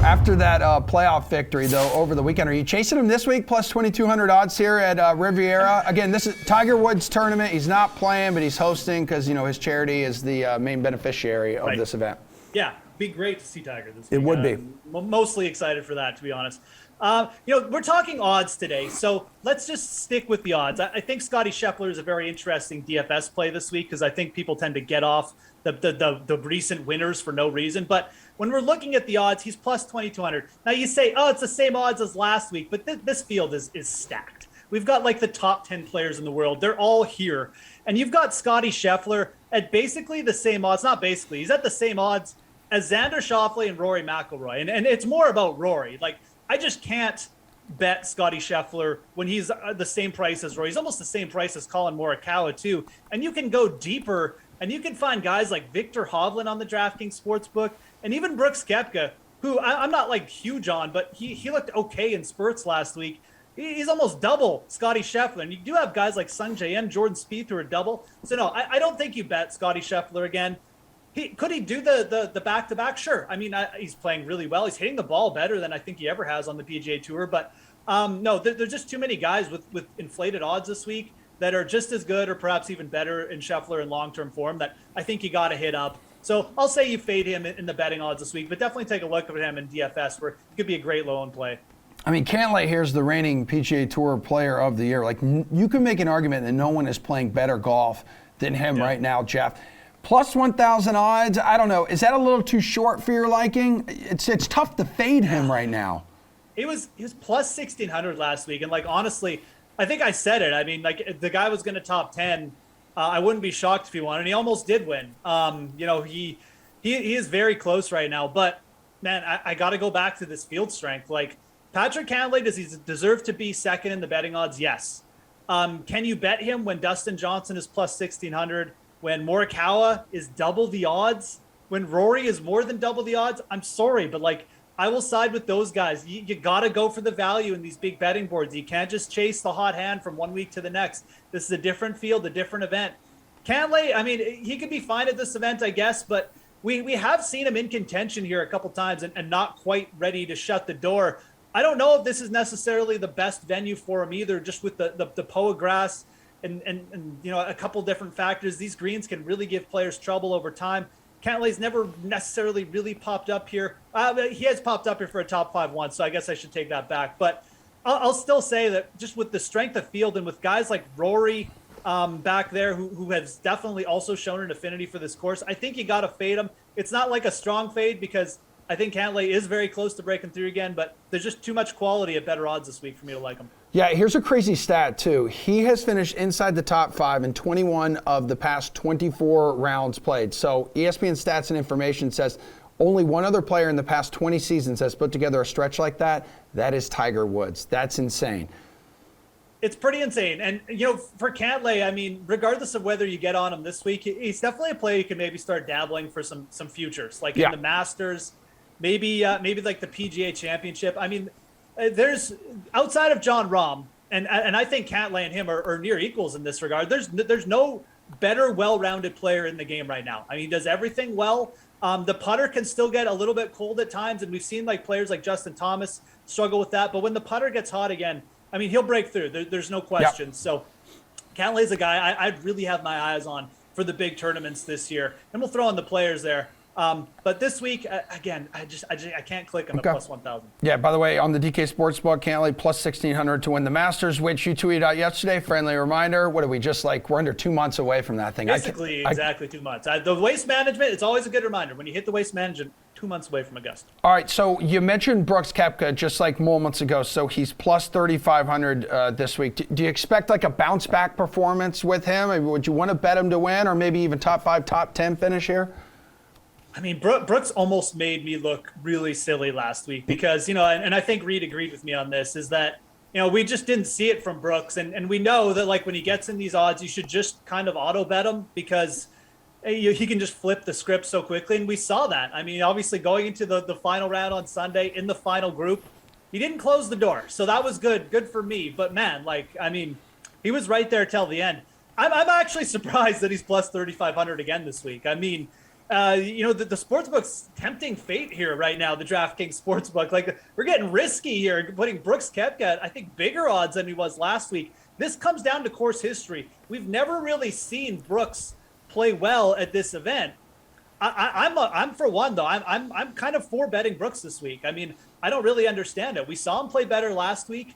After that playoff victory, though, over the weekend, are you chasing him this week? Plus 2,200 odds here at Riviera. Again, this is Tiger Woods' tournament. He's not playing, but he's hosting because, his charity is the main beneficiary of this event. Yeah, be great to see Tiger this week. It would be. Mostly excited for that, to be honest. We're talking odds today, so let's just stick with the odds. I think Scottie Scheffler is a very interesting DFS play this week because I think people tend to get off the recent winners for no reason. But when we're looking at the odds, he's plus 2,200. Now you say, oh, it's the same odds as last week, but this field is stacked. We've got like the top 10 players in the world. They're all here. And you've got Scottie Scheffler at basically the same odds. Not basically. He's at the same odds as Xander Schauffele and Rory McIlroy. And it's more about Rory. Like, I just can't bet Scottie Scheffler when he's the same price as Rory. He's almost the same price as Colin Morikawa, too. And you can go deeper, and you can find guys like Victor Hovland on the DraftKings Sportsbook, and even Brooks Koepka, who I'm not like huge on, but he looked okay in spurts last week. He's almost double Scottie Scheffler. And you do have guys like Sungjae and Jordan Spieth who are double. So, no, I don't think you bet Scottie Scheffler again. Could he do the back-to-back? Sure. I mean, he's playing really well. He's hitting the ball better than I think he ever has on the PGA Tour. But, no, there's just too many guys with inflated odds this week that are just as good or perhaps even better in Scheffler in long-term form that I think you got to hit up. So I'll say you fade him in the betting odds this week, but definitely take a look at him in DFS where it could be a great low-owned play. I mean, Cantlay here's the reigning PGA Tour Player of the Year. Like, you can make an argument that no one is playing better golf than him right now, Geoff. Plus 1,000 odds, I don't know. Is that a little too short for your liking? It's tough to fade him right now. He was plus 1,600 last week, and like honestly, I think I said it. I mean, like if the guy was going to top 10, I wouldn't be shocked if he won, and he almost did win. He is very close right now. But man, I got to go back to this field strength. Like Patrick Cantlay, does he deserve to be second in the betting odds? Yes. Can you bet him when Dustin Johnson is plus 1,600? When Morikawa is double the odds, when Rory is more than double the odds? I'm sorry, but like I will side with those guys. You got to go for the value in these big betting boards. You can't just chase the hot hand from one week to the next. This is a different field, a different event. Cantlay, I mean, he could be fine at this event, I guess, but we have seen him in contention here a couple times and not quite ready to shut the door. I don't know if this is necessarily the best venue for him either, just with the POA grass. And a couple different factors. These greens can really give players trouble over time. Cantlay's never necessarily really popped up here. He has popped up here for a top 5 once, so I guess I should take that back. But I'll still say that just with the strength of field and with guys like Rory back there who has definitely also shown an affinity for this course, I think you got to fade him. It's not like a strong fade because I think Cantlay is very close to breaking through again, but there's just too much quality at better odds this week for me to like him. Yeah, here's a crazy stat, too. He has finished inside the top 5 in 21 of the past 24 rounds played. So ESPN Stats and Information says only one other player in the past 20 seasons has put together a stretch like that. That is Tiger Woods. That's insane. It's pretty insane. And, for Cantlay, I mean, regardless of whether you get on him this week, he's definitely a player you can maybe start dabbling for some futures, like in the Masters, maybe like the PGA Championship. I mean, there's outside of Jon Rahm, and I think Cantlay and him are near equals in this regard. There's no better, well-rounded player in the game right now. I mean, he does everything well. The putter can still get a little bit cold at times, and we've seen like players like Justin Thomas struggle with that. But when the putter gets hot again, I mean, he'll break through. There's no question. Yep. So Cantlay's a guy I'd really have my eyes on for the big tournaments this year, and we'll throw in the players there. But this week, again, I can't click him at plus 1,000. Yeah, by the way, on the DK Sportsbook, Cantlay plus 1,600 to win the Masters, which you tweeted out yesterday. Friendly reminder, what are we just like? We're under 2 months away from that thing. Basically, exactly 2 months. The waste management, it's always a good reminder. When you hit the waste management, 2 months away from Augusta. All right, so you mentioned Brooks Koepka just like moments ago. So he's plus 3,500 this week. Do you expect like a bounce back performance with him? I mean, would you want to bet him to win or maybe even top 5, top 10 finish here? I mean, Brooks almost made me look really silly last week because, and I think Reed agreed with me on this, is that, we just didn't see it from Brooks. And we know that, like, when he gets in these odds, you should just kind of auto bet him because he can just flip the script so quickly. And we saw that. I mean, obviously going into the final round on Sunday in the final group, he didn't close the door. So that was good. Good for me. But, man, he was right there till the end. I'm actually surprised that he's plus 3,500 again this week. I mean, the sportsbook's tempting fate here right now, the DraftKings Sportsbook. Like, we're getting risky here, putting Brooks Koepka at, I think, bigger odds than he was last week. This comes down to course history. We've never really seen Brooks play well at this event. I'm for one though. I'm kind of for betting Brooks this week. I mean, I don't really understand it. We saw him play better last week.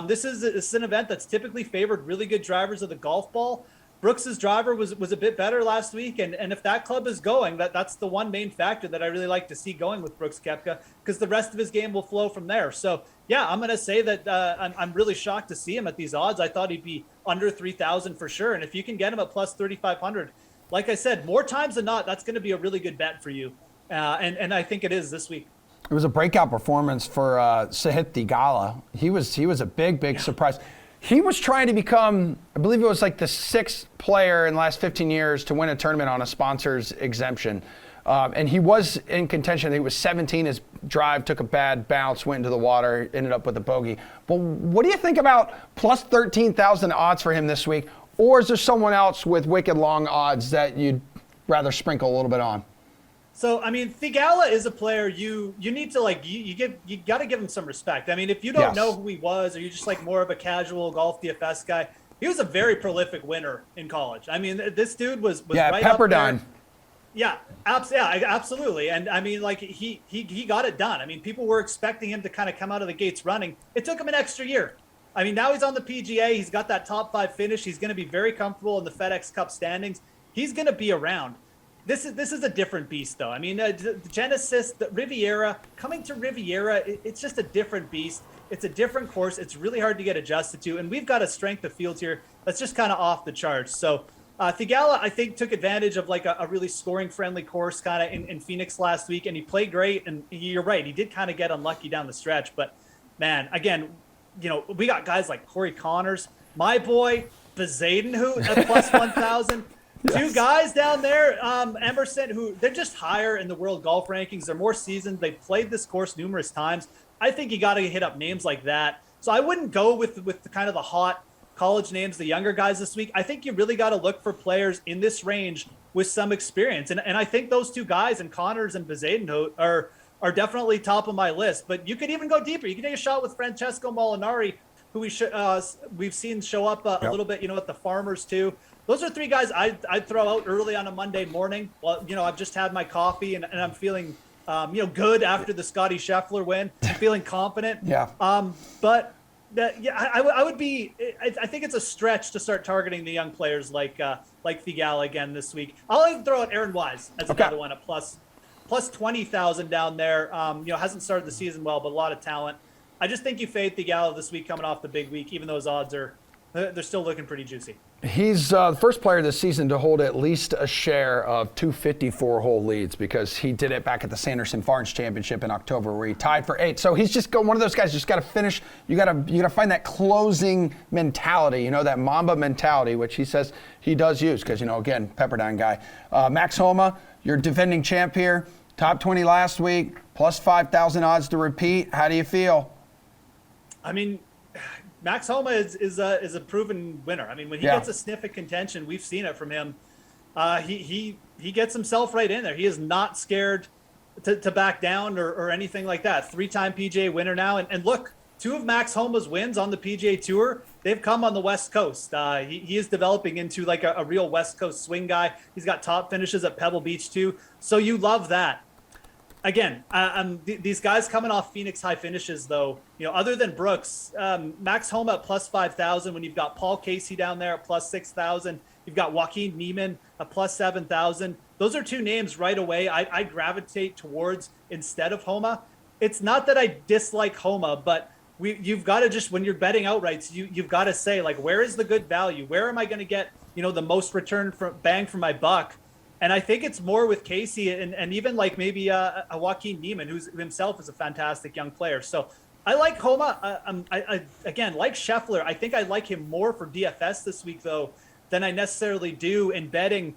This is an event that's typically favored really good drivers of the golf ball. Brooks's driver was a bit better last week, and if that club is going, that's the one main factor that I really like to see going with Brooks Koepka, because the rest of his game will flow from there. So yeah, I'm going to say that I'm really shocked to see him at these odds. I thought he'd be under 3,000 for sure, and if you can get him at plus 3,500. Like I said, more times than not, that's going to be a really good bet for you. And I think it is this week. It was a breakout performance for Sahith Theegala. He was a big surprise. He was trying to become, I believe it was like the 6th player in the last 15 years to win a tournament on a sponsor's exemption. And he was in contention. He was 17. His drive took a bad bounce, went into the water, ended up with a bogey. But what do you think about plus 13,000 odds for him this week? Or is there someone else with wicked long odds that you'd rather sprinkle a little bit on? So, I mean, Theegala is a player you need to, like, you got to give him some respect. I mean, if you don't know who he was, or you're just like more of a casual golf DFS guy, he was a very prolific winner in college. I mean, this dude was right Pepperdine. Up there. Yeah, absolutely. And I mean, like, he got it done. I mean, people were expecting him to kind of come out of the gates running. It took him an extra year. I mean, now he's on the PGA. He's got that top 5 finish. He's going to be very comfortable in the FedEx Cup standings. He's going to be around. This is a different beast, though. I mean, Genesis, the Riviera, coming to Riviera, it's just a different beast. It's a different course. It's really hard to get adjusted to. And we've got a strength of field here that's just kind of off the charts. So Theegala, I think, took advantage of like a really scoring-friendly course kind of in Phoenix last week, and he played great. And you're right, he did kind of get unlucky down the stretch. But, man, again, we got guys like Corey Connors, my boy, Bezadenhout at plus 1,000. Yes. 2 guys down there, Emerson, who they're just higher in the world golf rankings. They're more seasoned. They've played this course numerous times. I think you got to hit up names like that. So I wouldn't go with the kind of the hot college names, the younger guys this week. I think you really got to look for players in this range with some experience. And I think those 2 guys, and Connors and Bezadenhout, are definitely top of my list. But you could even go deeper. You can take a shot with Francesco Molinari, who we've seen show up a little bit, at the Farmers too. Those are 3 guys I'd throw out early on a Monday morning. Well, I've just had my coffee and I'm feeling, good after the Scotty Scheffler win. I'm feeling confident. Yeah. But I would be. I think it's a stretch to start targeting the young players like Theegala again this week. I'll even throw out Aaron Wise as another one, at plus 20,000 down there. Hasn't started the season well, but a lot of talent. I just think you fade Theegala this week coming off the big week, even though his odds they're still looking pretty juicy. He's the first player this season to hold at least a share of 254-hole leads, because he did it back at the Sanderson Farms Championship in October, where he tied for 8. So he's just one of those guys. Just got to finish. You got to find that closing mentality. That Mamba mentality, which he says he does use, because again, Pepperdine guy. Max Homa, your defending champ here, top 20 last week, plus 5,000 odds to repeat. How do you feel? I mean, Max Homa is a proven winner. I mean, when he gets a sniff of contention, we've seen it from him. He gets himself right in there. He is not scared to back down or anything like that. 3-time PGA winner now. And look, 2 of Max Homa's wins on the PGA Tour, they've come on the West Coast. He is developing into like a real West Coast swing guy. He's got top finishes at Pebble Beach too. So you love that. Again, these guys coming off Phoenix high finishes, though, other than Brooks, Max Homa at plus 5,000. When you've got Paul Casey down there at plus 6,000, you've got Joaquin Niemann at plus 7,000. Those are 2 names right away I gravitate towards instead of Homa. It's not that I dislike Homa, but you've got to just, when you're betting outrights, you've got to say, like, where is the good value? Where am I going to get the most return bang for my buck? And I think it's more with Casey and even like maybe a Joaquin Niemann, who himself is a fantastic young player. So I like Homa. I again, like Scheffler, I think I like him more for DFS this week, though, than I necessarily do in betting.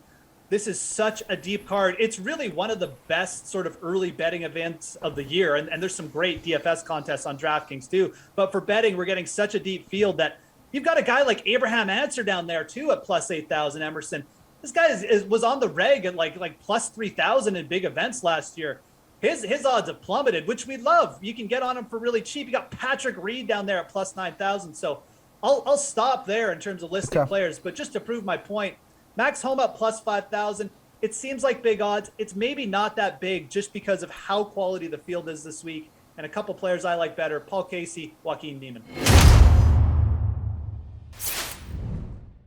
This is such a deep card. It's really one of the best sort of early betting events of the year. And there's some great DFS contests on DraftKings too. But for betting, we're getting such a deep field that you've got a guy like Abraham Answer down there too at plus 8,000, Emerson. This guy was on the reg at like plus 3,000 in big events last year. His odds have plummeted, which we love. You can get on him for really cheap. You got Patrick Reed down there at plus 9,000. So I'll stop there in terms of listing players. But just to prove my point, Max Homa at plus 5,000. It seems like big odds. It's maybe not that big just because of how quality the field is this week. And a couple players I like better: Paul Casey, Joaquin Niemann.